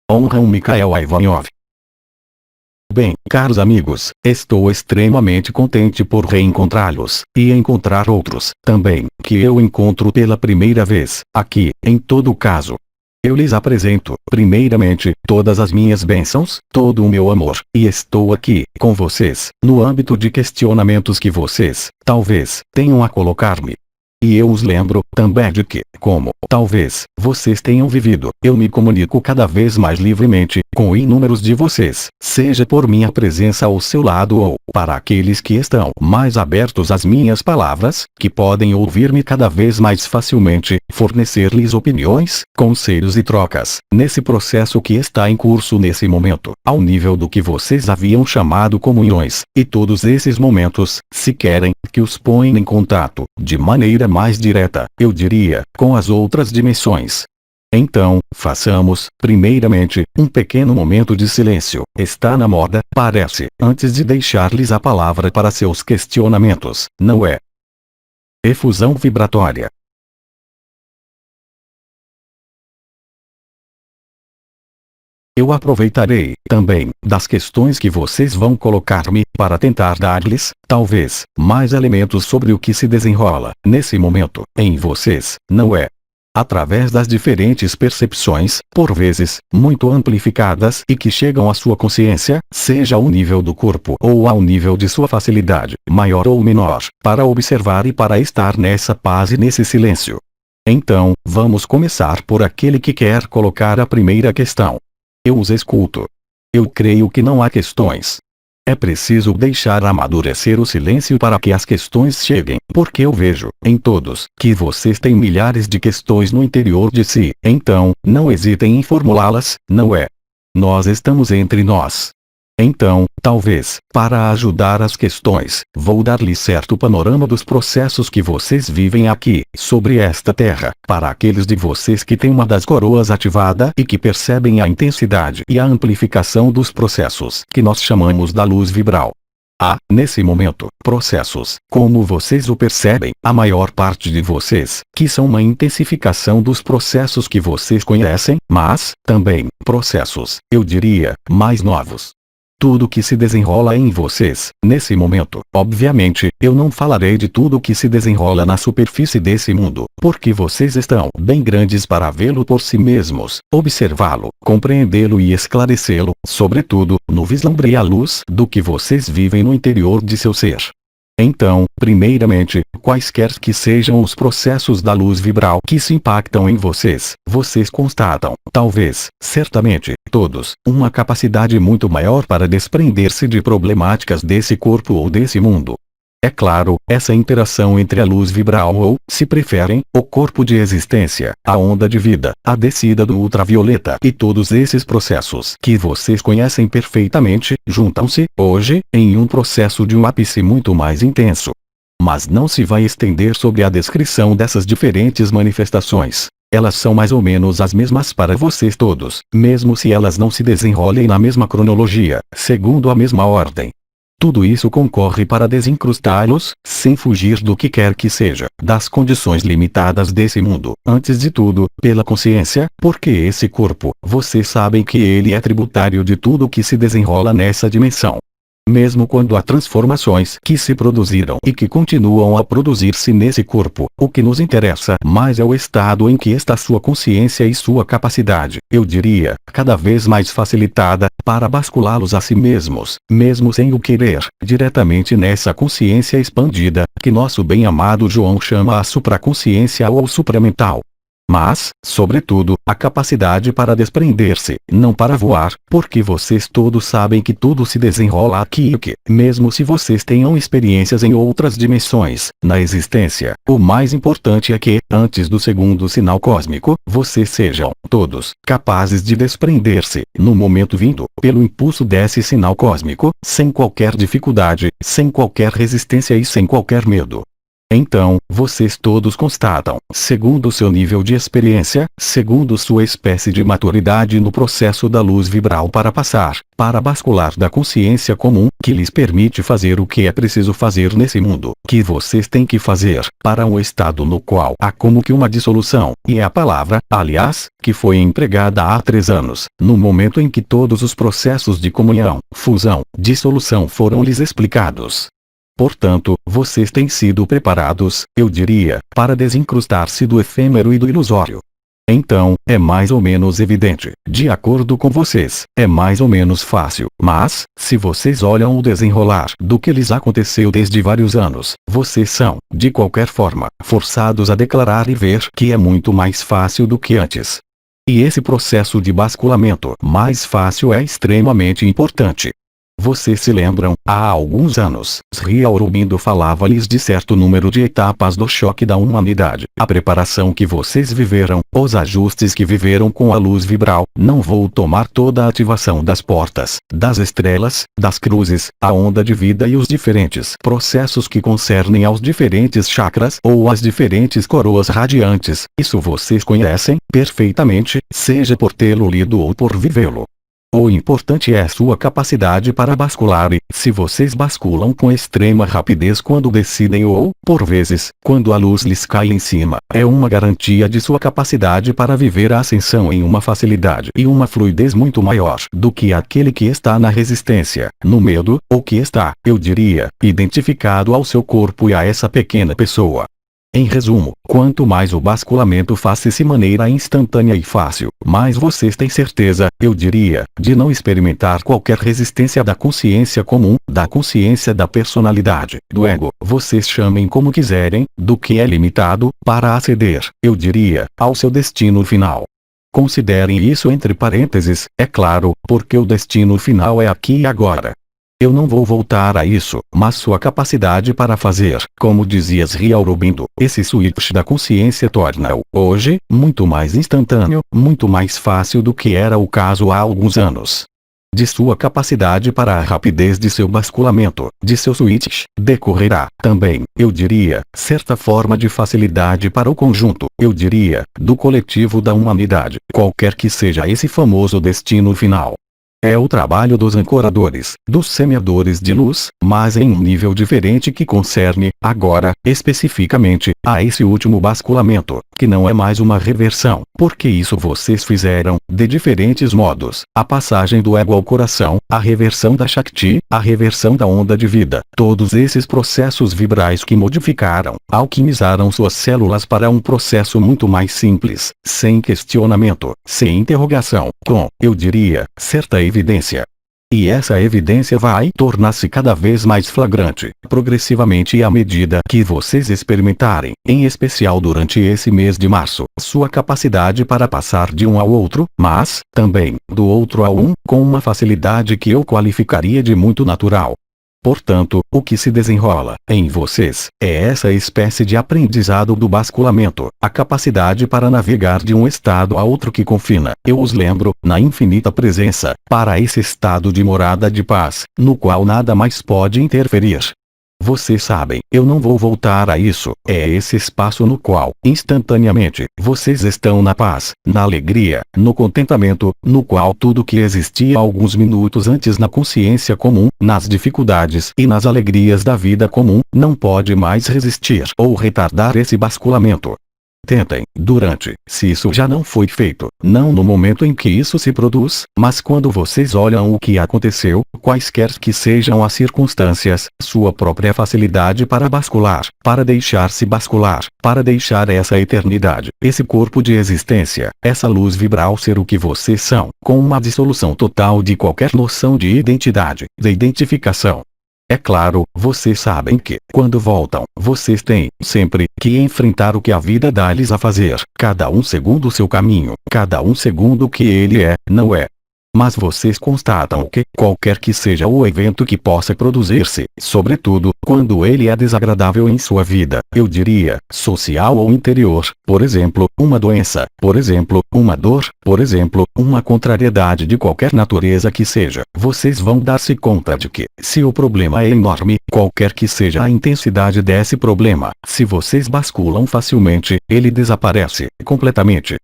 Honram Mikhail Ivanov. Bem, caros amigos, estou extremamente contente por reencontrá-los, e encontrar outros, também, que eu encontro pela primeira vez, aqui, em todo caso. Eu lhes apresento, primeiramente, todas as minhas bênçãos, todo o meu amor, e estou aqui, com vocês, no âmbito de questionamentos que vocês, talvez, tenham a colocar-me. E eu os lembro, também de que, como, talvez, vocês tenham vivido, eu me comunico cada vez mais livremente, com inúmeros de vocês, seja por minha presença ao seu lado ou, para aqueles que estão mais abertos às minhas palavras, que podem ouvir-me cada vez mais facilmente, fornecer-lhes opiniões, conselhos e trocas, nesse processo que está em curso nesse momento, ao nível do que vocês haviam chamado comunhões, e todos esses momentos, se querem, que os põem em contato, de maneira mais direta, eu diria, com as outras dimensões. Então, façamos, primeiramente, um pequeno momento de silêncio. Está na moda, parece, antes de deixar-lhes a palavra para seus questionamentos, não é? Efusão vibratória. Eu aproveitarei, também, das questões que vocês vão colocar-me, para tentar dar-lhes, talvez, mais elementos sobre o que se desenrola, nesse momento, em vocês, não é? Através das diferentes percepções, por vezes, muito amplificadas e que chegam à sua consciência, seja ao nível do corpo ou ao nível de sua facilidade, maior ou menor, para observar e para estar nessa paz e nesse silêncio. Então, vamos começar por aquele que quer colocar a primeira questão. Eu os escuto. Eu creio que não há questões. É preciso deixar amadurecer o silêncio para que as questões cheguem, porque eu vejo, em todos, que vocês têm milhares de questões no interior de si, então, não hesitem em formulá-las, não é? Nós estamos entre nós. Então, talvez, para ajudar as questões, vou dar-lhes certo panorama dos processos que vocês vivem aqui, sobre esta terra, para aqueles de vocês que têm uma das coroas ativada e que percebem a intensidade e a amplificação dos processos que nós chamamos da luz vibral. Há, nesse momento, processos, como vocês o percebem, a maior parte de vocês, que são uma intensificação dos processos que vocês conhecem, mas, também, processos, eu diria, mais novos. Tudo que se desenrola em vocês, nesse momento, obviamente, eu não falarei de tudo que se desenrola na superfície desse mundo, porque vocês estão bem grandes para vê-lo por si mesmos, observá-lo, compreendê-lo e esclarecê-lo, sobretudo, no vislumbre e à luz do que vocês vivem no interior de seu ser. Então, primeiramente, quaisquer que sejam os processos da luz vibral que se impactam em vocês, vocês constatam, talvez, certamente, todos, uma capacidade muito maior para desprender-se de problemáticas desse corpo ou desse mundo. É claro, essa interação entre a luz vibral ou, se preferem, o corpo de existência, a onda de vida, a descida do ultravioleta e todos esses processos que vocês conhecem perfeitamente, juntam-se, hoje, em um processo de um ápice muito mais intenso. Mas não se vai estender sobre a descrição dessas diferentes manifestações. Elas são mais ou menos as mesmas para vocês todos, mesmo se elas não se desenrolem na mesma cronologia, segundo a mesma ordem. Tudo isso concorre para desincrustá-los, sem fugir do que quer que seja, das condições limitadas desse mundo, antes de tudo, pela consciência, porque esse corpo, vocês sabem que ele é tributário de tudo que se desenrola nessa dimensão. Mesmo quando há transformações que se produziram e que continuam a produzir-se nesse corpo, o que nos interessa mais é o estado em que está sua consciência e sua capacidade, eu diria, cada vez mais facilitada, para basculá-los a si mesmos, mesmo sem o querer, diretamente nessa consciência expandida, que nosso bem-amado João chama a supraconsciência ou supramental. Mas, sobretudo, a capacidade para desprender-se, não para voar, porque vocês todos sabem que tudo se desenrola aqui e que, mesmo se vocês tenham experiências em outras dimensões, na existência, o mais importante é que, antes do segundo sinal cósmico, vocês sejam, todos, capazes de desprender-se, no momento vindo, pelo impulso desse sinal cósmico, sem qualquer dificuldade, sem qualquer resistência e sem qualquer medo. Então, vocês todos constatam, segundo seu nível de experiência, segundo sua espécie de maturidade no processo da luz vibral para passar, para bascular da consciência comum, que lhes permite fazer o que é preciso fazer nesse mundo, que vocês têm que fazer, para um estado no qual há como que uma dissolução, e é a palavra, aliás, que foi empregada há 3 anos, no momento em que todos os processos de comunhão, fusão, dissolução foram lhes explicados. Portanto, vocês têm sido preparados, eu diria, para desincrustar-se do efêmero e do ilusório. Então, é mais ou menos evidente, de acordo com vocês, é mais ou menos fácil, mas, se vocês olham o desenrolar do que lhes aconteceu desde vários anos, vocês são, de qualquer forma, forçados a declarar e ver que é muito mais fácil do que antes. E esse processo de basculamento mais fácil é extremamente importante. Vocês se lembram, há alguns anos, Sri Aurobindo falava-lhes de certo número de etapas do choque da humanidade, a preparação que vocês viveram, os ajustes que viveram com a luz vibral. Não vou tomar toda a ativação das portas, das estrelas, das cruzes, a onda de vida e os diferentes processos que concernem aos diferentes chakras ou às diferentes coroas radiantes. Isso vocês conhecem perfeitamente, seja por tê-lo lido ou por vivê-lo. O importante é sua capacidade para bascular e, se vocês basculam com extrema rapidez quando decidem ou, por vezes, quando a luz lhes cai em cima, é uma garantia de sua capacidade para viver a ascensão em uma facilidade e uma fluidez muito maior do que aquele que está na resistência, no medo, ou que está, eu diria, identificado ao seu corpo e a essa pequena pessoa. Em resumo, quanto mais o basculamento faz-se de maneira instantânea e fácil, mais vocês têm certeza, eu diria, de não experimentar qualquer resistência da consciência comum, da consciência da personalidade, do ego, vocês chamem como quiserem, do que é limitado, para aceder, eu diria, ao seu destino final. Considerem isso entre parênteses, é claro, porque o destino final é aqui e agora. Eu não vou voltar a isso, mas sua capacidade para fazer, como dizia Sri Aurobindo, esse switch da consciência torna-o, hoje, muito mais instantâneo, muito mais fácil do que era o caso há alguns anos. De sua capacidade para a rapidez de seu basculamento, de seu switch, decorrerá, também, eu diria, certa forma de facilidade para o conjunto, eu diria, do coletivo da humanidade, qualquer que seja esse famoso destino final. É o trabalho dos ancoradores, dos semeadores de luz, mas em um nível diferente que concerne, agora, especificamente, a esse último basculamento, que não é mais uma reversão, porque isso vocês fizeram, de diferentes modos, a passagem do ego ao coração, a reversão da Shakti, a reversão da onda de vida, todos esses processos vibrais que modificaram, alquimizaram suas células para um processo muito mais simples, sem questionamento, sem interrogação, com, eu diria, certa evidência. E essa evidência vai tornar-se cada vez mais flagrante, progressivamente e à medida que vocês experimentarem, em especial durante esse mês de março, sua capacidade para passar de um ao outro, mas, também, do outro ao um, com uma facilidade que eu qualificaria de muito natural. Portanto, o que se desenrola, em vocês, é essa espécie de aprendizado do basculamento, a capacidade para navegar de um estado a outro que confina, eu os lembro, na infinita presença, para esse estado de morada de paz, no qual nada mais pode interferir. Vocês sabem, eu não vou voltar a isso, é esse espaço no qual, instantaneamente, vocês estão na paz, na alegria, no contentamento, no qual tudo que existia alguns minutos antes na consciência comum, nas dificuldades e nas alegrias da vida comum, não pode mais resistir ou retardar esse basculamento. Tentem, durante, se isso já não foi feito, não no momento em que isso se produz, mas quando vocês olham o que aconteceu, quaisquer que sejam as circunstâncias, sua própria facilidade para bascular, para deixar-se bascular, para deixar essa eternidade, esse corpo de existência, essa luz vibral ser o que vocês são, com uma dissolução total de qualquer noção de identidade, de identificação. É claro, vocês sabem que, quando voltam, vocês têm, sempre, que enfrentar o que a vida dá-lhes a fazer, cada um segundo o seu caminho, cada um segundo o que ele é, não é. Mas vocês constatam que, qualquer que seja o evento que possa produzir-se, sobretudo, quando ele é desagradável em sua vida, eu diria, social ou interior, por exemplo, uma doença, por exemplo, uma dor, por exemplo, uma contrariedade de qualquer natureza que seja, vocês vão dar-se conta de que, se o problema é enorme, qualquer que seja a intensidade desse problema, se vocês basculam facilmente, ele desaparece completamente.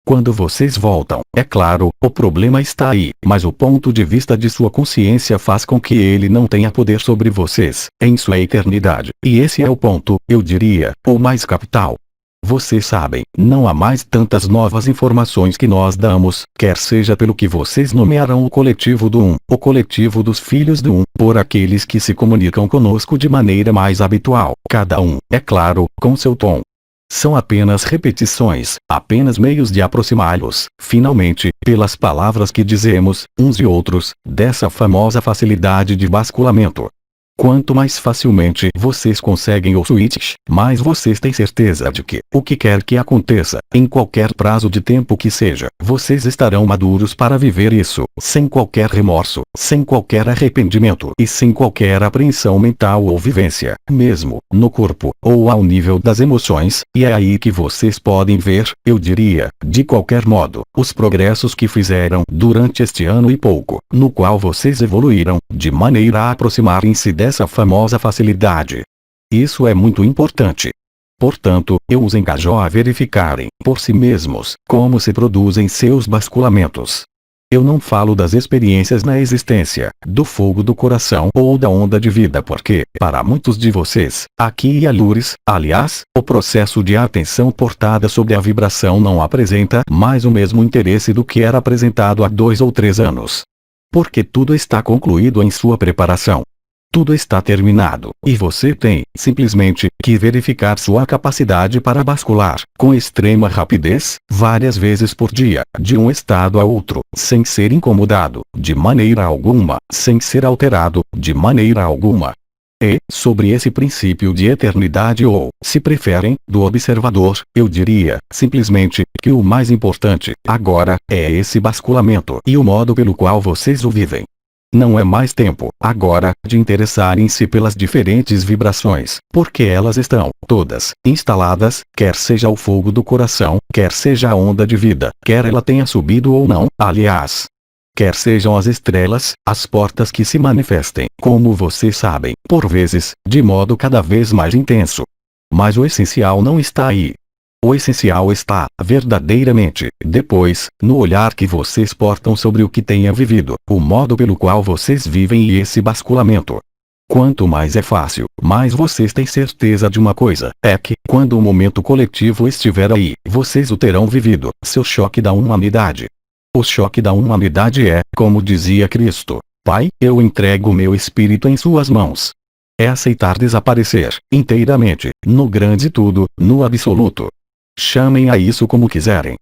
Quando vocês voltam, é claro, o problema está aí, mas o ponto de vista de sua consciência faz com que ele não tenha poder sobre vocês, em sua eternidade. E esse é o ponto, eu diria, o mais capital. Vocês sabem, não há mais tantas novas informações que nós damos, quer seja pelo que vocês nomearão o coletivo do o coletivo dos filhos do por aqueles que se comunicam conosco de maneira mais habitual, cada um, é claro, com seu tom. São apenas repetições, apenas meios de aproximá-los, finalmente, pelas palavras que dizemos, uns e outros, dessa famosa facilidade de basculamento. Quanto mais facilmente vocês conseguem o switch, mais vocês têm certeza de que, o que quer que aconteça, em qualquer prazo de tempo que seja, vocês estarão maduros para viver isso, sem qualquer remorso, sem qualquer arrependimento e sem qualquer apreensão mental ou vivência, mesmo, no corpo, ou ao nível das emoções, e é aí que vocês podem ver, eu diria, de qualquer modo, os progressos que fizeram durante este ano e pouco, no qual vocês evoluíram, de maneira a aproximarem-se dessa famosa facilidade. Isso é muito importante. Portanto, eu os engajo a verificarem, por si mesmos, como se produzem seus basculamentos. Eu não falo das experiências na existência, do fogo do coração ou da onda de vida porque, para muitos de vocês, aqui e alures, aliás, o processo de atenção portada sobre a vibração não apresenta mais o mesmo interesse do que era apresentado há 2 ou 3 anos. Porque tudo está concluído em sua preparação. Tudo está terminado, e você tem, simplesmente, que verificar sua capacidade para bascular, com extrema rapidez, várias vezes por dia, de um estado a outro, sem ser incomodado, de maneira alguma, sem ser alterado, de maneira alguma. E, sobre esse princípio de eternidade ou, se preferem, do observador, eu diria, simplesmente, que o mais importante, agora, é esse basculamento e o modo pelo qual vocês o vivem. Não é mais tempo, agora, de interessarem-se pelas diferentes vibrações, porque elas estão, todas, instaladas, quer seja o fogo do coração, quer seja a onda de vida, quer ela tenha subido ou não, aliás. Quer sejam as estrelas, as portas que se manifestem, como vocês sabem, por vezes, de modo cada vez mais intenso. Mas o essencial não está aí. O essencial está, verdadeiramente, depois, no olhar que vocês portam sobre o que tenha vivido, o modo pelo qual vocês vivem e esse basculamento. Quanto mais é fácil, mais vocês têm certeza de uma coisa, é que, quando o momento coletivo estiver aí, vocês o terão vivido, seu choque da humanidade. O choque da humanidade é, como dizia Cristo, Pai, eu entrego meu espírito em suas mãos. É aceitar desaparecer, inteiramente, no grande tudo, no absoluto. Chamem a isso como quiserem.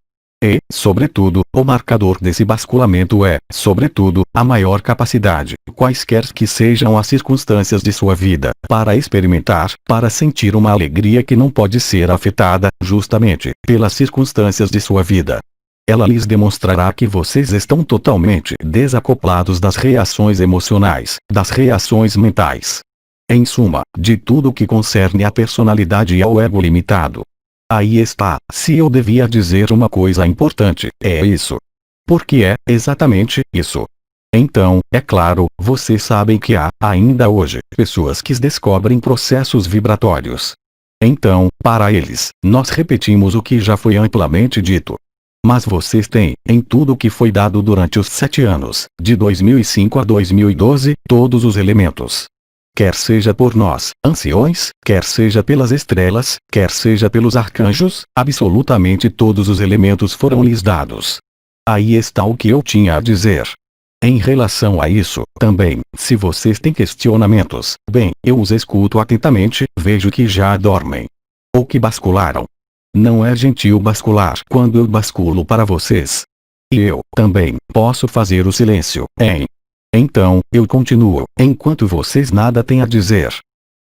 E, sobretudo, o marcador desse basculamento é, sobretudo, a maior capacidade, quaisquer que sejam as circunstâncias de sua vida, para experimentar, para sentir uma alegria que não pode ser afetada, justamente, pelas circunstâncias de sua vida. Ela lhes demonstrará que vocês estão totalmente desacoplados das reações emocionais, das reações mentais. Em suma, de tudo o que concerne à personalidade e ao ego limitado. Aí está, se eu devia dizer uma coisa importante, é isso. Porque é, exatamente, isso. Então, é claro, vocês sabem que há, ainda hoje, pessoas que descobrem processos vibratórios. Então, para eles, nós repetimos o que já foi amplamente dito. Mas vocês têm, em tudo o que foi dado durante os 7 anos, de 2005 a 2012, todos os elementos. Quer seja por nós, anciões, quer seja pelas estrelas, quer seja pelos arcanjos, absolutamente todos os elementos foram lhes dados. Aí está o que eu tinha a dizer. Em relação a isso, também, se vocês têm questionamentos, bem, eu os escuto atentamente, vejo que já dormem. Ou que bascularam. Não é gentil bascular quando eu basculo para vocês. E eu, também, posso fazer o silêncio, hein? Então, eu continuo, enquanto vocês nada têm a dizer.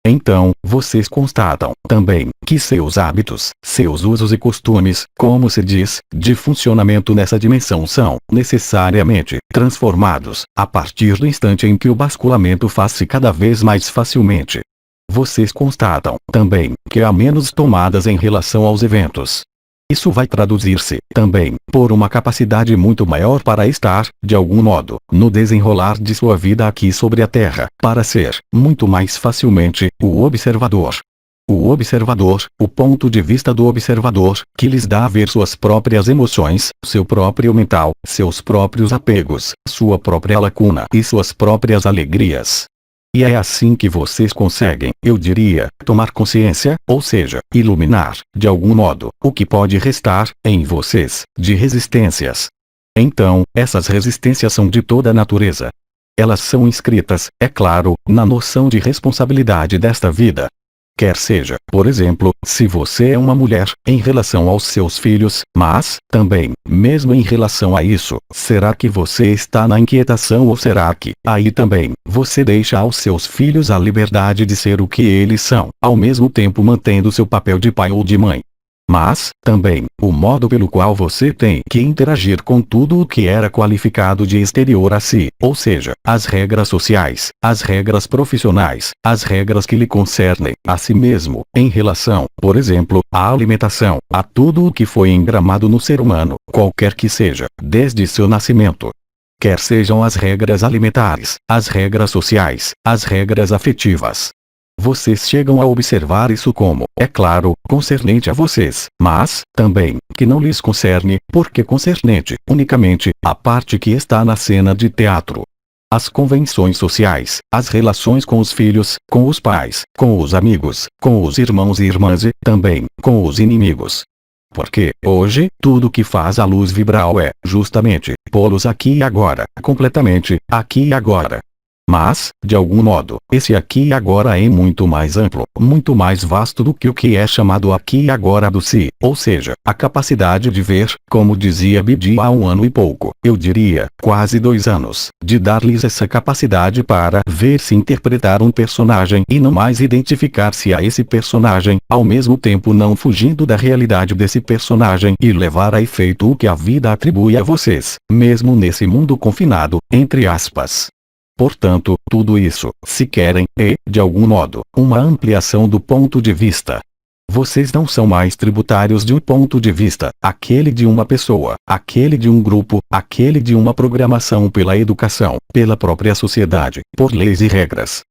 Então, vocês constatam, também, que seus hábitos, seus usos e costumes, como se diz, de funcionamento nessa dimensão são, necessariamente, transformados, a partir do instante em que o basculamento faz-se cada vez mais facilmente. Vocês constatam, também, que há menos tomadas em relação aos eventos. Isso vai traduzir-se, também, por uma capacidade muito maior para estar, de algum modo, no desenrolar de sua vida aqui sobre a Terra, para ser, muito mais facilmente, o observador. O observador, o ponto de vista do observador, que lhes dá a ver suas próprias emoções, seu próprio mental, seus próprios apegos, sua própria lacuna e suas próprias alegrias. E é assim que vocês conseguem, eu diria, tomar consciência, ou seja, iluminar, de algum modo, o que pode restar, em vocês, de resistências. Então, essas resistências são de toda a natureza. Elas são inscritas, é claro, na noção de responsabilidade desta vida. Quer seja, por exemplo, se você é uma mulher, em relação aos seus filhos, mas, também, mesmo em relação a isso, será que você está na inquietação ou será que, aí também, você deixa aos seus filhos a liberdade de ser o que eles são, ao mesmo tempo mantendo seu papel de pai ou de mãe? Mas, também, o modo pelo qual você tem que interagir com tudo o que era qualificado de exterior a si, ou seja, as regras sociais, as regras profissionais, as regras que lhe concernem a si mesmo, em relação, por exemplo, à alimentação, a tudo o que foi engramado no ser humano, qualquer que seja, desde seu nascimento. Quer sejam as regras alimentares, as regras sociais, as regras afetivas. Vocês chegam a observar isso como, é claro, concernente a vocês, mas, também, que não lhes concerne, porque concernente, unicamente, a parte que está na cena de teatro. As convenções sociais, as relações com os filhos, com os pais, com os amigos, com os irmãos e irmãs e, também, com os inimigos. Porque, hoje, tudo que faz a luz vibrar é, justamente, pô-los aqui e agora, completamente, aqui e agora. Mas, de algum modo, esse aqui e agora é muito mais amplo, muito mais vasto do que o que é chamado aqui e agora do si, ou seja, a capacidade de ver, como dizia Bidi há 1 ano e pouco, eu diria, quase 2 anos, de dar-lhes essa capacidade para ver-se interpretar um personagem e não mais identificar-se a esse personagem, ao mesmo tempo não fugindo da realidade desse personagem e levar a efeito o que a vida atribui a vocês, mesmo nesse mundo confinado, entre aspas. Portanto, tudo isso, se querem, é, de algum modo, uma ampliação do ponto de vista. Vocês não são mais tributários de um ponto de vista, aquele de uma pessoa, aquele de um grupo, aquele de uma programação pela educação, pela própria sociedade, por leis e regras.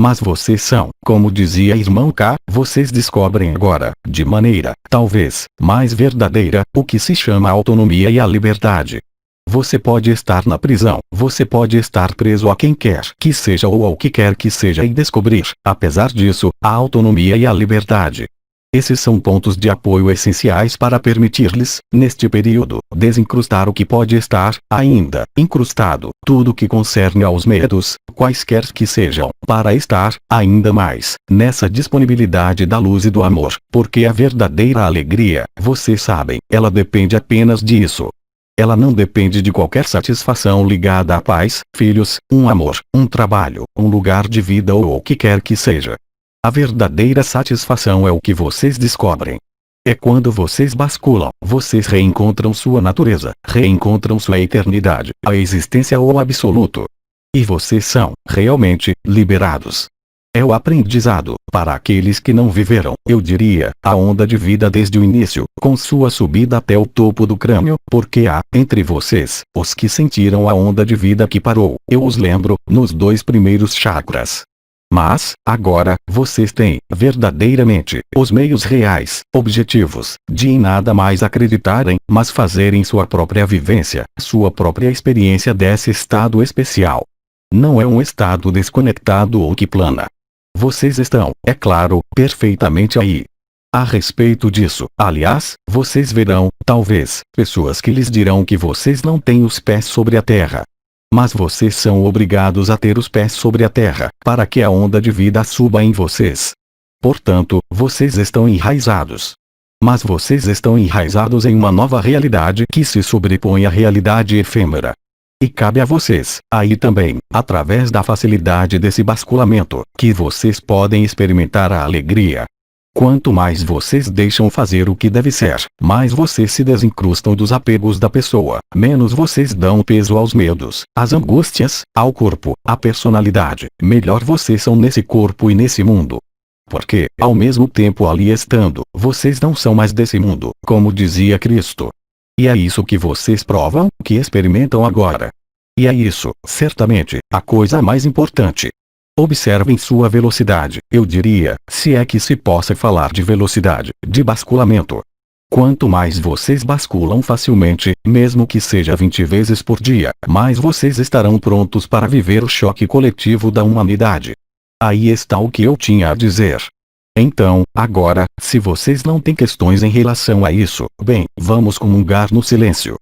Mas vocês são, como dizia irmão K, vocês descobrem agora, de maneira, talvez, mais verdadeira, o que se chama autonomia e a liberdade. Você pode estar na prisão, você pode estar preso a quem quer que seja ou ao que quer que seja e descobrir, apesar disso, a autonomia e a liberdade. Esses são pontos de apoio essenciais para permitir-lhes, neste período, desincrustar o que pode estar, ainda, incrustado, tudo que concerne aos medos, quaisquer que sejam, para estar, ainda mais, nessa disponibilidade da luz e do amor, porque a verdadeira alegria, vocês sabem, ela depende apenas disso. Ela não depende de qualquer satisfação ligada a pais, filhos, um amor, um trabalho, um lugar de vida ou o que quer que seja. A verdadeira satisfação é o que vocês descobrem. É quando vocês basculam, vocês reencontram sua natureza, reencontram sua eternidade, a existência ou o absoluto. E vocês são, realmente, liberados. É o aprendizado, para aqueles que não viveram, eu diria, a onda de vida desde o início, com sua subida até o topo do crânio, porque há, entre vocês, os que sentiram a onda de vida que parou, eu os lembro, nos 2 primeiros chakras. Mas, agora, vocês têm, verdadeiramente, os meios reais, objetivos, de em nada mais acreditarem, mas fazerem sua própria vivência, sua própria experiência desse estado especial. Não é um estado desconectado ou que plana. Vocês estão, é claro, perfeitamente aí. A respeito disso, aliás, vocês verão, talvez, pessoas que lhes dirão que vocês não têm os pés sobre a terra. Mas vocês são obrigados a ter os pés sobre a terra, para que a onda de vida suba em vocês. Portanto, vocês estão enraizados. Mas vocês estão enraizados em uma nova realidade que se sobrepõe à realidade efêmera. E cabe a vocês, aí também, através da facilidade desse basculamento, que vocês podem experimentar a alegria. Quanto mais vocês deixam fazer o que deve ser, mais vocês se desincrustam dos apegos da pessoa, menos vocês dão peso aos medos, às angústias, ao corpo, à personalidade, melhor vocês são nesse corpo e nesse mundo. Porque, ao mesmo tempo ali estando, vocês não são mais desse mundo, como dizia Cristo. E é isso que vocês provam, que experimentam agora. E é isso, certamente, a coisa mais importante. Observem sua velocidade, eu diria, se é que se possa falar de velocidade, de basculamento. Quanto mais vocês basculam facilmente, mesmo que seja 20 vezes por dia, mais vocês estarão prontos para viver o choque coletivo da humanidade. Aí está o que eu tinha a dizer. Então, agora, se vocês não têm questões em relação a isso, bem, vamos comungar no silêncio.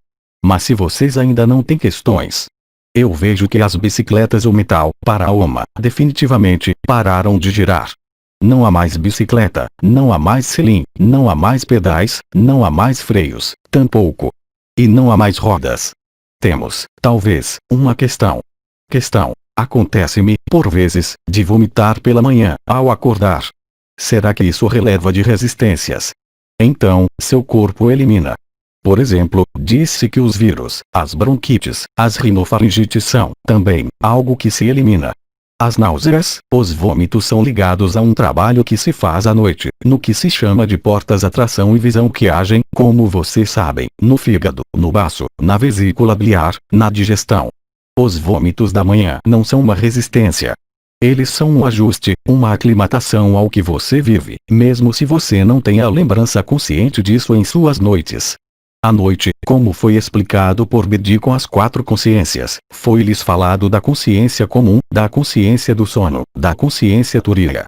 Mas se vocês ainda não têm questões, eu vejo que as bicicletas o metal, para a Oma, definitivamente, pararam de girar. Não há mais bicicleta, não há mais selim, não há mais pedais, não há mais freios, tampouco. E não há mais rodas. Temos, talvez, uma questão. Acontece-me, por vezes, de vomitar pela manhã, ao acordar. Será que isso releva de resistências? Então, seu corpo elimina. Por exemplo, disse que os vírus, as bronquites, as rinofaringites são, também, algo que se elimina. As náuseas, os vômitos são ligados a um trabalho que se faz à noite, no que se chama de portas atração e visão que agem, como vocês sabem, no fígado, no baço, na vesícula biliar, na digestão. Os vômitos da manhã não são uma resistência. Eles são um ajuste, uma aclimatação ao que você vive, mesmo se você não tem a lembrança consciente disso em suas noites. À noite, como foi explicado por Bedi com as 4 consciências, foi-lhes falado da consciência comum, da consciência do sono, da consciência túria.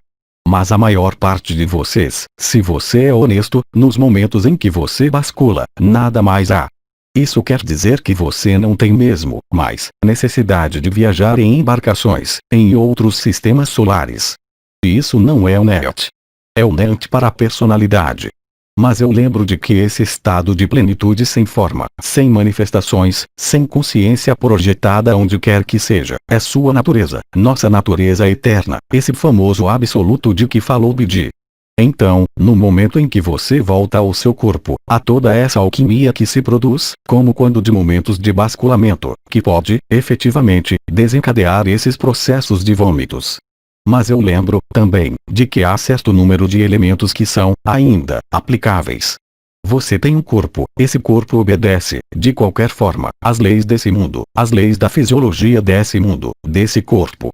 Mas a maior parte de vocês, se você é honesto, nos momentos em que você bascula, nada mais há. Isso quer dizer que você não tem mesmo, mais, necessidade de viajar em embarcações, em outros sistemas solares. E isso não é o NET. É o NET para a personalidade. Mas eu lembro de que esse estado de plenitude sem forma, sem manifestações, sem consciência projetada onde quer que seja, é sua natureza, nossa natureza eterna, esse famoso absoluto de que falou Bidi. Então, no momento em que você volta ao seu corpo, há toda essa alquimia que se produz, como quando de momentos de basculamento, que pode, efetivamente, desencadear esses processos de vômitos. Mas eu lembro, também, de que há certo número de elementos que são, ainda, aplicáveis. Você tem um corpo, esse corpo obedece, de qualquer forma, às leis desse mundo, às leis da fisiologia desse mundo, desse corpo.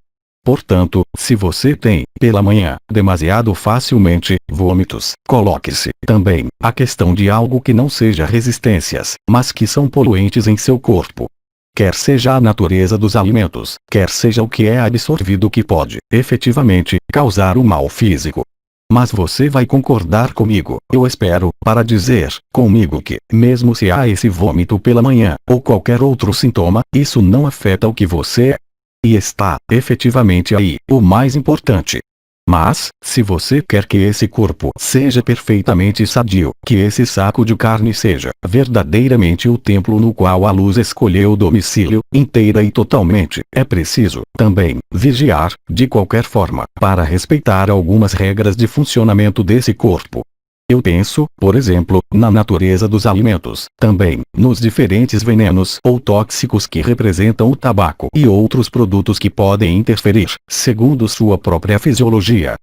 Portanto, se você tem, pela manhã, demasiado facilmente, vômitos, coloque-se, também, a questão de algo que não seja resistências, mas que são poluentes em seu corpo. Quer seja a natureza dos alimentos, quer seja o que é absorvido que pode, efetivamente, causar o mal físico. Mas você vai concordar comigo, eu espero, para dizer, comigo que, mesmo se há esse vômito pela manhã, ou qualquer outro sintoma, isso não afeta o que você é. E está, efetivamente aí, o mais importante. Mas, se você quer que esse corpo seja perfeitamente sadio, que esse saco de carne seja, verdadeiramente o templo no qual a luz escolheu o domicílio, inteira e totalmente, é preciso, também, vigiar, de qualquer forma, para respeitar algumas regras de funcionamento desse corpo. Eu penso, por exemplo, na natureza dos alimentos, também, nos diferentes venenos ou tóxicos que representam o tabaco e outros produtos que podem interferir, segundo sua própria fisiologia.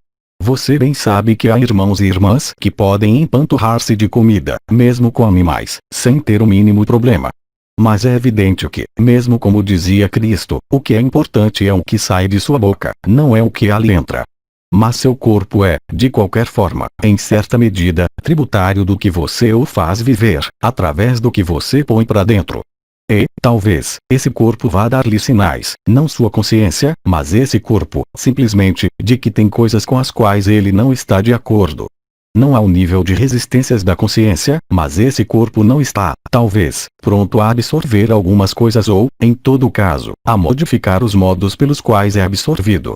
Você bem sabe que há irmãos e irmãs que podem empanturrar-se de comida, mesmo com animais, sem ter o mínimo problema. Mas é evidente que, mesmo como dizia Cristo, o que é importante é o que sai de sua boca, não é o que ali entra. Mas seu corpo é, de qualquer forma, em certa medida, tributário do que você o faz viver, através do que você põe para dentro. E, talvez, esse corpo vá dar-lhe sinais, não sua consciência, mas esse corpo, simplesmente, de que tem coisas com as quais ele não está de acordo. Não há o nível de resistências da consciência, mas esse corpo não está, talvez, pronto a absorver algumas coisas ou, em todo caso, a modificar os modos pelos quais é absorvido.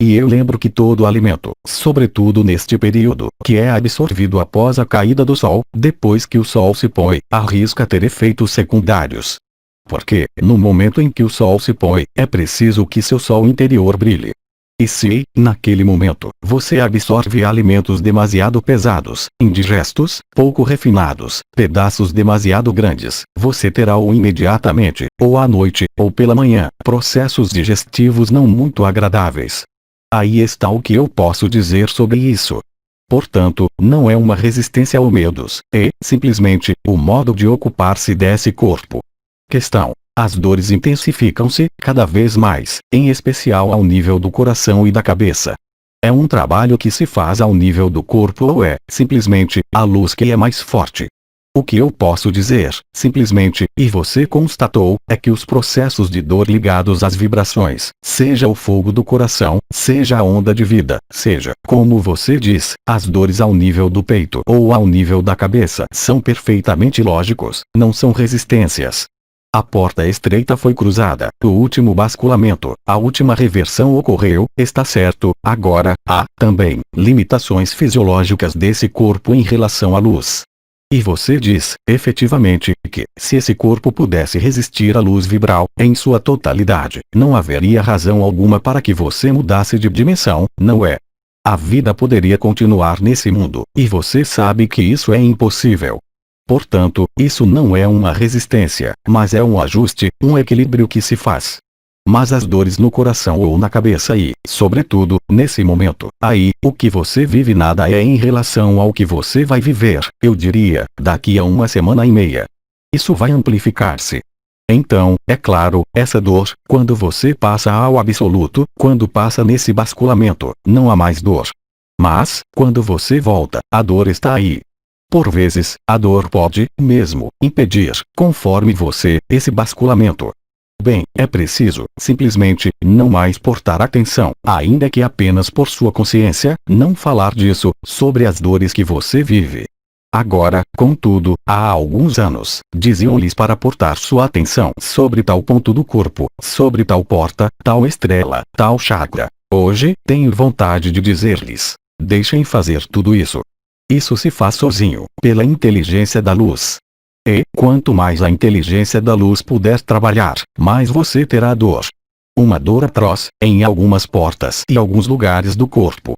E eu lembro que todo alimento, sobretudo neste período, que é absorvido após a caída do sol, depois que o sol se põe, arrisca ter efeitos secundários. Porque, no momento em que o sol se põe, é preciso que seu sol interior brilhe. E se, naquele momento, você absorve alimentos demasiado pesados, indigestos, pouco refinados, pedaços demasiado grandes, você terá-o imediatamente, ou à noite, ou pela manhã, processos digestivos não muito agradáveis. Aí está o que eu posso dizer sobre isso. Portanto, não é uma resistência ao medos, é, simplesmente, o modo de ocupar-se desse corpo. Questão. As dores intensificam-se, cada vez mais, em especial ao nível do coração e da cabeça. É um trabalho que se faz ao nível do corpo ou é, simplesmente, a luz que é mais forte? O que eu posso dizer, simplesmente, e você constatou, é que os processos de dor ligados às vibrações, seja o fogo do coração, seja a onda de vida, seja, como você diz, as dores ao nível do peito ou ao nível da cabeça, são perfeitamente lógicos, não são resistências. A porta estreita foi cruzada, o último basculamento, a última reversão ocorreu, está certo, agora, há, também, limitações fisiológicas desse corpo em relação à luz. E você diz, efetivamente, que, se esse corpo pudesse resistir à luz vibral, em sua totalidade, não haveria razão alguma para que você mudasse de dimensão, não é? A vida poderia continuar nesse mundo, e você sabe que isso é impossível. Portanto, isso não é uma resistência, mas é um ajuste, um equilíbrio que se faz. Mas as dores no coração ou na cabeça e, sobretudo, nesse momento, aí, o que você vive nada é em relação ao que você vai viver, eu diria, daqui a uma semana e meia. Isso vai amplificar-se. Então, é claro, essa dor, quando você passa ao absoluto, quando passa nesse basculamento, não há mais dor. Mas, quando você volta, a dor está aí. Por vezes, a dor pode, mesmo, impedir, conforme você, esse basculamento. Bem, é preciso, simplesmente, não mais prestar atenção, ainda que apenas por sua consciência, não falar disso, sobre as dores que você vive. Agora, contudo, há alguns anos, diziam-lhes para portar sua atenção sobre tal ponto do corpo, sobre tal porta, tal estrela, tal chakra. Hoje, tenho vontade de dizer-lhes: deixem fazer tudo isso. Isso se faz sozinho, pela inteligência da luz. E, quanto mais a inteligência da luz puder trabalhar, mais você terá dor. Uma dor atroz, em algumas portas e alguns lugares do corpo.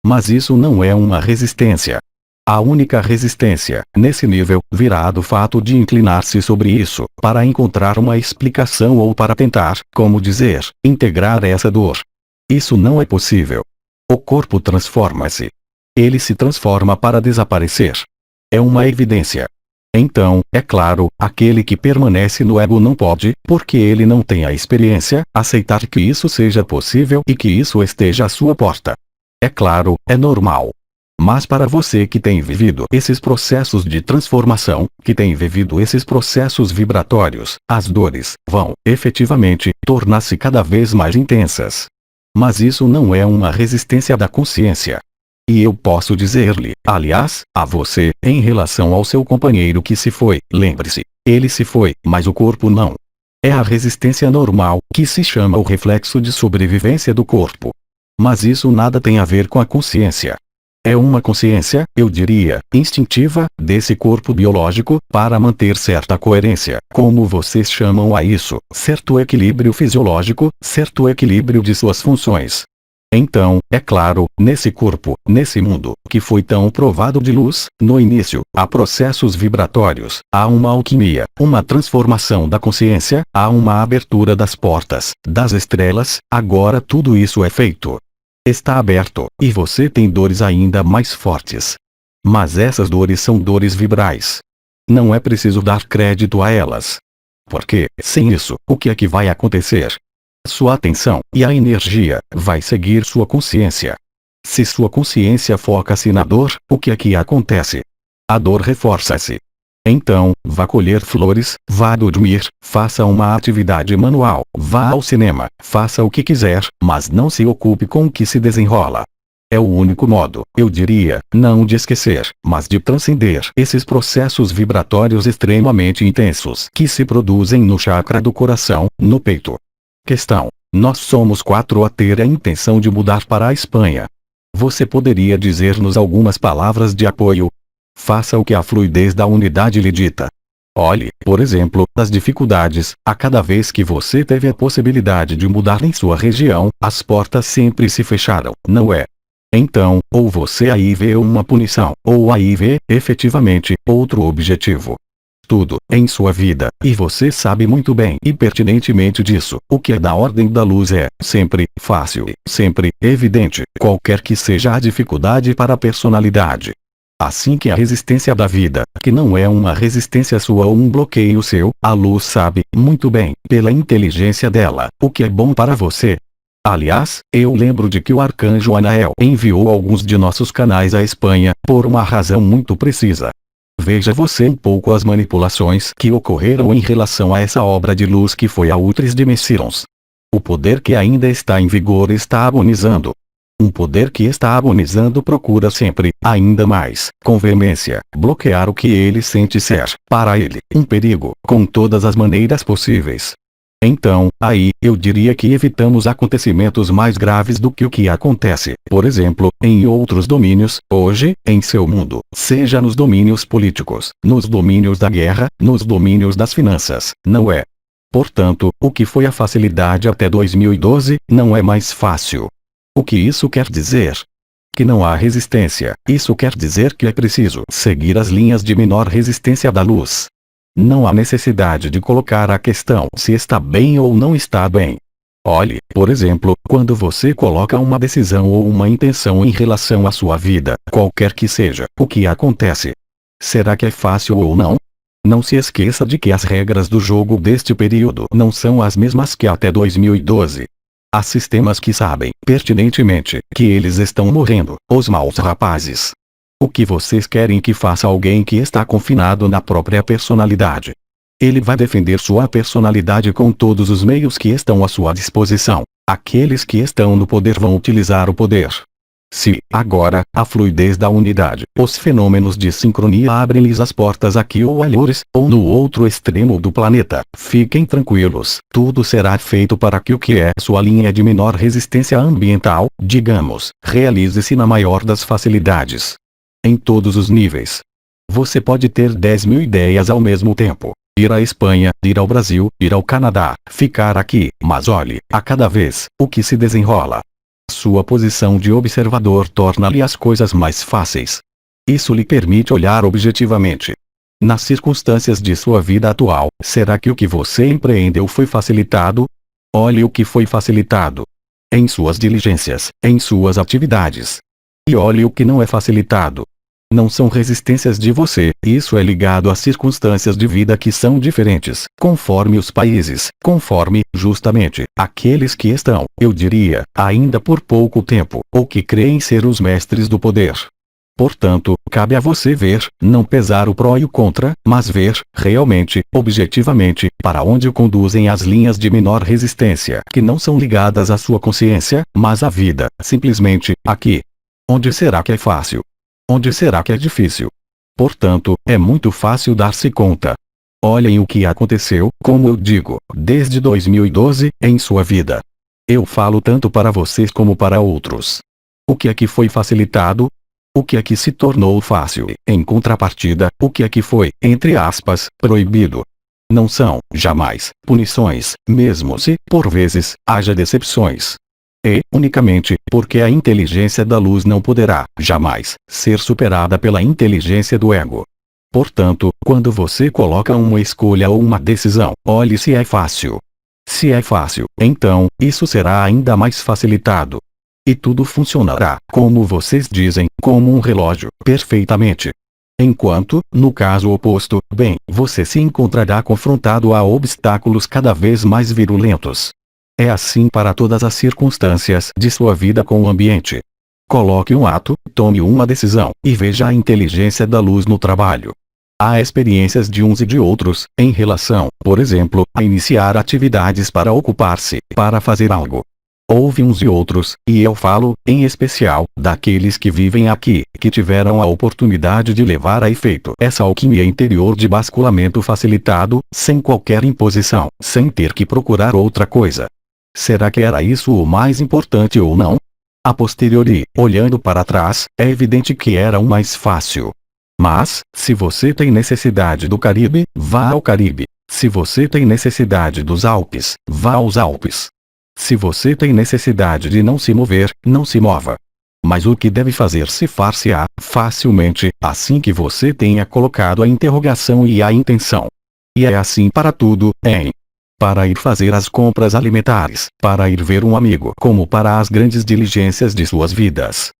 Mas isso não é uma resistência. A única resistência, nesse nível, virá do fato de inclinar-se sobre isso, para encontrar uma explicação ou para tentar, como dizer, integrar essa dor. Isso não é possível. O corpo transforma-se. Ele se transforma para desaparecer. É uma evidência. Então, é claro, aquele que permanece no ego não pode, porque ele não tem a experiência, aceitar que isso seja possível e que isso esteja à sua porta. É claro, é normal. Mas para você que tem vivido esses processos de transformação, que tem vivido esses processos vibratórios, as dores vão, efetivamente, tornar-se cada vez mais intensas. Mas isso não é uma resistência da consciência. E eu posso dizer-lhe, aliás, a você, em relação ao seu companheiro que se foi, lembre-se, ele se foi, mas o corpo não. É a resistência normal, que se chama o reflexo de sobrevivência do corpo. Mas isso nada tem a ver com a consciência. É uma consciência, eu diria, instintiva, desse corpo biológico, para manter certa coerência, como vocês chamam a isso, certo equilíbrio fisiológico, certo equilíbrio de suas funções. Então, é claro, nesse corpo, nesse mundo, que foi tão provado de luz, no início, há processos vibratórios, há uma alquimia, uma transformação da consciência, há uma abertura das portas, das estrelas, agora tudo isso é feito. Está aberto, e você tem dores ainda mais fortes. Mas essas dores são dores vibrais. Não é preciso dar crédito a elas. Porque, sem isso, o que é que vai acontecer? Sua atenção, e a energia, vai seguir sua consciência. Se sua consciência foca-se na dor, o que é que acontece? A dor reforça-se. Então, vá colher flores, vá dormir, faça uma atividade manual, vá ao cinema, faça o que quiser, mas não se ocupe com o que se desenrola. É o único modo, eu diria, não de esquecer, mas de transcender esses processos vibratórios extremamente intensos que se produzem no chakra do coração, no peito. Questão: nós somos 4 a ter a intenção de mudar para a Espanha. Você poderia dizer-nos algumas palavras de apoio? Faça o que a fluidez da unidade lhe dita. Olhe, por exemplo, as dificuldades. A cada vez que você teve a possibilidade de mudar em sua região, as portas sempre se fecharam, não é? Então, ou você aí vê uma punição, ou aí vê, efetivamente, outro objetivo. Tudo, em sua vida, e você sabe muito bem e pertinentemente disso, o que é da ordem da luz é, sempre, fácil, sempre, evidente, qualquer que seja a dificuldade para a personalidade. Assim que a resistência da vida, que não é uma resistência sua ou um bloqueio seu, a luz sabe, muito bem, pela inteligência dela, o que é bom para você. Aliás, eu lembro de que o arcanjo Anael enviou alguns de nossos canais à Espanha, por uma razão muito precisa. Veja você um pouco as manipulações que ocorreram em relação a essa obra de luz que foi a Ultris de Messirons. O poder que ainda está em vigor está agonizando. Um poder que está agonizando procura sempre, ainda mais, com veemência, bloquear o que ele sente ser, para ele, um perigo, com todas as maneiras possíveis. Então, aí, eu diria que evitamos acontecimentos mais graves do que o que acontece, por exemplo, em outros domínios, hoje, em seu mundo, seja nos domínios políticos, nos domínios da guerra, nos domínios das finanças, não é? Portanto, o que foi a facilidade até 2012, não é mais fácil. O que isso quer dizer? Que não há resistência. Isso quer dizer que é preciso seguir as linhas de menor resistência da luz. Não há necessidade de colocar a questão se está bem ou não está bem. Olhe, por exemplo, quando você coloca uma decisão ou uma intenção em relação à sua vida, qualquer que seja, o que acontece? Será que é fácil ou não? Não se esqueça de que as regras do jogo deste período não são as mesmas que até 2012. Há sistemas que sabem, pertinentemente, que eles estão morrendo, os maus rapazes. O que vocês querem que faça alguém que está confinado na própria personalidade? Ele vai defender sua personalidade com todos os meios que estão à sua disposição. Aqueles que estão no poder vão utilizar o poder. Se, agora, a fluidez da unidade, os fenômenos de sincronia abrem-lhes as portas aqui ou alhures, ou no outro extremo do planeta, fiquem tranquilos, tudo será feito para que o que é sua linha de menor resistência ambiental, digamos, realize-se na maior das facilidades. Em todos os níveis. Você pode ter 10.000 ideias ao mesmo tempo. Ir à Espanha, ir ao Brasil, ir ao Canadá, ficar aqui, mas olhe, a cada vez, o que se desenrola. Sua posição de observador torna-lhe as coisas mais fáceis. Isso lhe permite olhar objetivamente. Nas circunstâncias de sua vida atual, será que o que você empreendeu foi facilitado? Olhe o que foi facilitado. Em suas diligências, em suas atividades. E olhe o que não é facilitado. Não são resistências de você, isso é ligado a circunstâncias de vida que são diferentes, conforme os países, conforme, justamente, aqueles que estão, eu diria, ainda por pouco tempo, ou que creem ser os mestres do poder. Portanto, cabe a você ver, não pesar o pró e o contra, mas ver, realmente, objetivamente, para onde conduzem as linhas de menor resistência, que não são ligadas à sua consciência, mas à vida, simplesmente, aqui. Onde será que é fácil? Onde será que é difícil? Portanto, é muito fácil dar-se conta. Olhem o que aconteceu, como eu digo, desde 2012, em sua vida. Eu falo tanto para vocês como para outros. O que é que foi facilitado? O que é que se tornou fácil? Em contrapartida, o que é que foi, entre aspas, proibido? Não são, jamais, punições, mesmo se, por vezes, haja decepções. E, unicamente, porque a inteligência da luz não poderá, jamais, ser superada pela inteligência do ego. Portanto, quando você coloca uma escolha ou uma decisão, olhe se é fácil. Se é fácil, então, isso será ainda mais facilitado. E tudo funcionará, como vocês dizem, como um relógio, perfeitamente. Enquanto, no caso oposto, bem, você se encontrará confrontado a obstáculos cada vez mais virulentos. É assim para todas as circunstâncias de sua vida com o ambiente. Coloque um ato, tome uma decisão, e veja a inteligência da luz no trabalho. Há experiências de uns e de outros, em relação, por exemplo, a iniciar atividades para ocupar-se, para fazer algo. Houve uns e outros, e eu falo, em especial, daqueles que vivem aqui, que tiveram a oportunidade de levar a efeito essa alquimia interior de basculamento facilitado, sem qualquer imposição, sem ter que procurar outra coisa. Será que era isso o mais importante ou não? A posteriori, olhando para trás, é evidente que era o mais fácil. Mas, se você tem necessidade do Caribe, vá ao Caribe. Se você tem necessidade dos Alpes, vá aos Alpes. Se você tem necessidade de não se mover, não se mova. Mas o que deve fazer se far-se-á facilmente, assim que você tenha colocado a interrogação e a intenção. E é assim para tudo, para ir fazer as compras alimentares, para ir ver um amigo, como para as grandes diligências de suas vidas.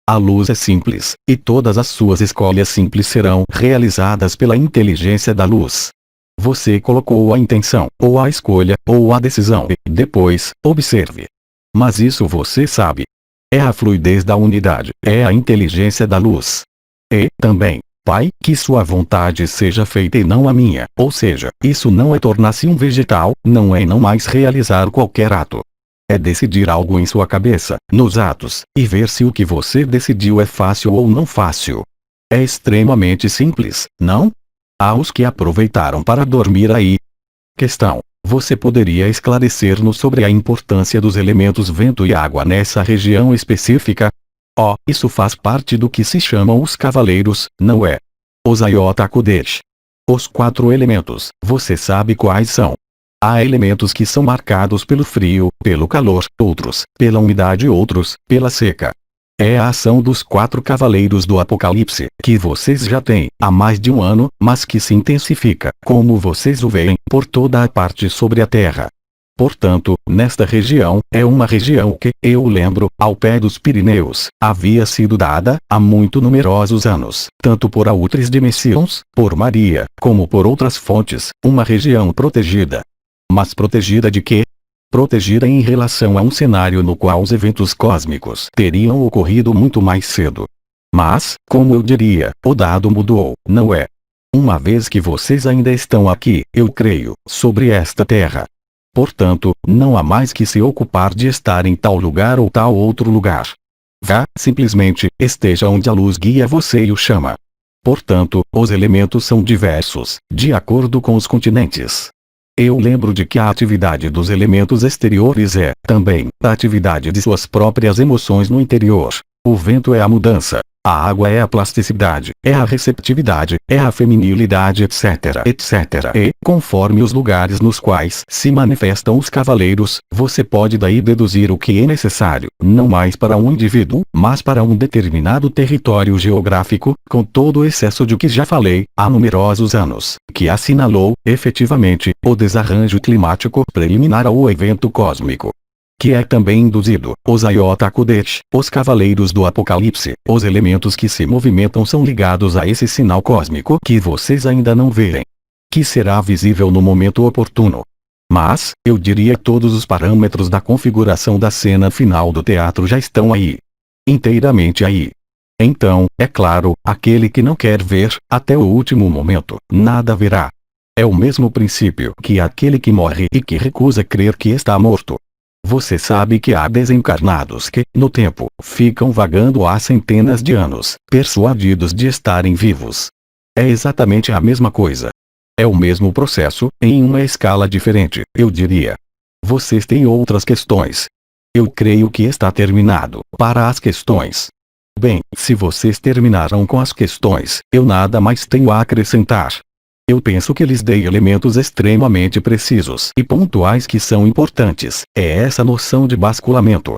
A luz é simples, e todas as suas escolhas simples serão realizadas pela inteligência da luz. Você colocou a intenção, ou a escolha, ou a decisão, e, depois, observe. Mas isso você sabe. É a fluidez da unidade, é a inteligência da luz. E, também, Pai, que sua vontade seja feita e não a minha, ou seja, isso não é tornar-se um vegetal, não é não mais realizar qualquer ato. É decidir algo em sua cabeça, nos atos, e ver se o que você decidiu é fácil ou não fácil. É extremamente simples, não? Há os que aproveitaram para dormir aí. Questão: você poderia esclarecer-nos sobre a importância dos elementos vento e água nessa região específica? Oh, isso faz parte do que se chamam os cavaleiros, não é? Os Ayota Kodesh. Os 4 elementos, você sabe quais são? Há elementos que são marcados pelo frio, pelo calor, outros, pela umidade e outros, pela seca. É a ação dos 4 cavaleiros do Apocalipse, que vocês já têm, há mais de um ano, mas que se intensifica, como vocês o veem, por toda a parte sobre a Terra. Portanto, nesta região, é uma região que, eu lembro, ao pé dos Pirineus, havia sido dada, há muito numerosos anos, tanto por Autris de Messions, por Maria, como por outras fontes, uma região protegida. Mas protegida de quê? Protegida em relação a um cenário no qual os eventos cósmicos teriam ocorrido muito mais cedo. Mas, como eu diria, o dado mudou, não é? Uma vez que vocês ainda estão aqui, eu creio, sobre esta terra. Portanto, não há mais que se ocupar de estar em tal lugar ou tal outro lugar. Vá, simplesmente, esteja onde a luz guia você e o chama. Portanto, os elementos são diversos, de acordo com os continentes. Eu lembro de que a atividade dos elementos exteriores é, também, a atividade de suas próprias emoções no interior. O vento é a mudança. A água é a plasticidade, é a receptividade, é a feminilidade, etc, etc. E, conforme os lugares nos quais se manifestam os cavaleiros, você pode daí deduzir o que é necessário, não mais para um indivíduo, mas para um determinado território geográfico, com todo o excesso de que já falei, há numerosos anos, que assinalou, efetivamente, o desarranjo climático preliminar ao evento cósmico. Que é também induzido, os Ayota Kodesh, os cavaleiros do Apocalipse, os elementos que se movimentam são ligados a esse sinal cósmico que vocês ainda não veem. Que será visível no momento oportuno. Mas, eu diria que todos os parâmetros da configuração da cena final do teatro já estão aí. Inteiramente aí. Então, é claro, aquele que não quer ver, até o último momento, nada verá. É o mesmo princípio que aquele que morre e que recusa crer que está morto. Você sabe que há desencarnados que, no tempo, ficam vagando há centenas de anos, persuadidos de estarem vivos. É exatamente a mesma coisa. É o mesmo processo, em uma escala diferente, eu diria. Vocês têm outras questões. Eu creio que está terminado, para as questões. Bem, se vocês terminaram com as questões, eu nada mais tenho a acrescentar. Eu penso que lhes dei elementos extremamente precisos e pontuais que são importantes, é essa noção de basculamento.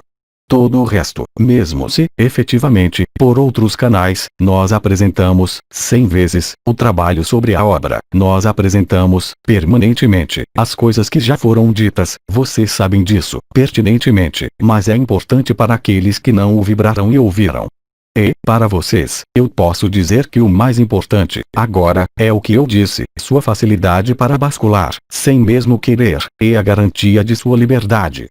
Todo o resto, mesmo se, efetivamente, por outros canais, nós apresentamos, 100 vezes, o trabalho sobre a obra, nós apresentamos, permanentemente, as coisas que já foram ditas, vocês sabem disso, pertinentemente, mas é importante para aqueles que não o vibraram e ouviram. E, para vocês, eu posso dizer que o mais importante, agora, é o que eu disse, sua facilidade para bascular, sem mesmo querer, e a garantia de sua liberdade.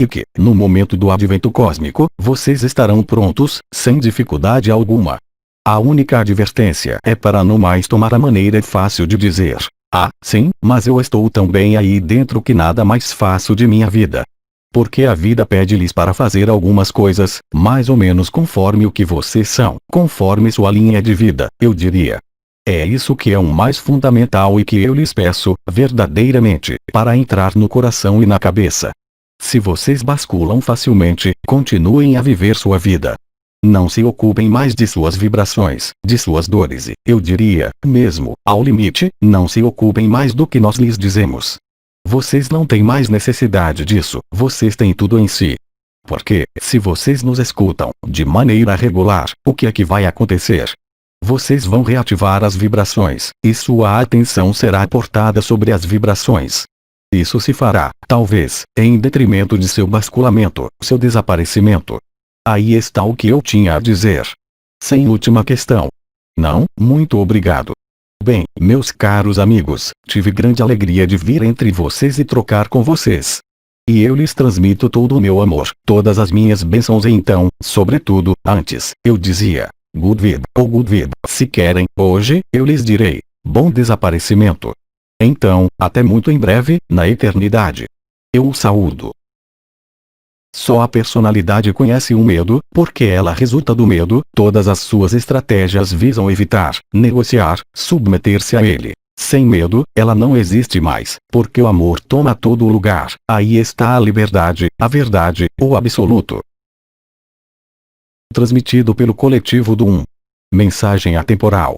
E que, no momento do advento cósmico, vocês estarão prontos, sem dificuldade alguma. A única advertência é para não mais tomar a maneira fácil de dizer, sim, mas eu estou tão bem aí dentro que nada mais faço de minha vida. Porque a vida pede-lhes para fazer algumas coisas, mais ou menos conforme o que vocês são, conforme sua linha de vida, eu diria. É isso que é o mais fundamental e que eu lhes peço, verdadeiramente, para entrar no coração e na cabeça. Se vocês basculam facilmente, continuem a viver sua vida. não se ocupem mais de suas vibrações, de suas dores e, eu diria, mesmo, ao limite, não se ocupem mais do que nós lhes dizemos. Vocês não têm mais necessidade disso, vocês têm tudo em si. Porque, se vocês nos escutam, de maneira regular, o que é que vai acontecer? Vocês vão reativar as vibrações, e sua atenção será portada sobre as vibrações. Isso se fará, talvez, em detrimento de seu basculamento, seu desaparecimento. Aí está o que eu tinha a dizer. Sem última questão. Não, muito obrigado. Bem, meus caros amigos, tive grande alegria de vir entre vocês e trocar com vocês. E eu lhes transmito todo o meu amor, todas as minhas bênçãos e então, sobretudo, antes, eu dizia, good vida, ou good vida, se querem, hoje, eu lhes direi, bom desaparecimento. Então, até muito em breve, na eternidade. Eu o saúdo. Só a personalidade conhece o medo, porque ela resulta do medo, todas as suas estratégias visam evitar, negociar, submeter-se a ele. Sem medo, ela não existe mais, porque o amor toma todo o lugar, aí está a liberdade, a verdade, o absoluto. Transmitido pelo coletivo do 1. Mensagem atemporal.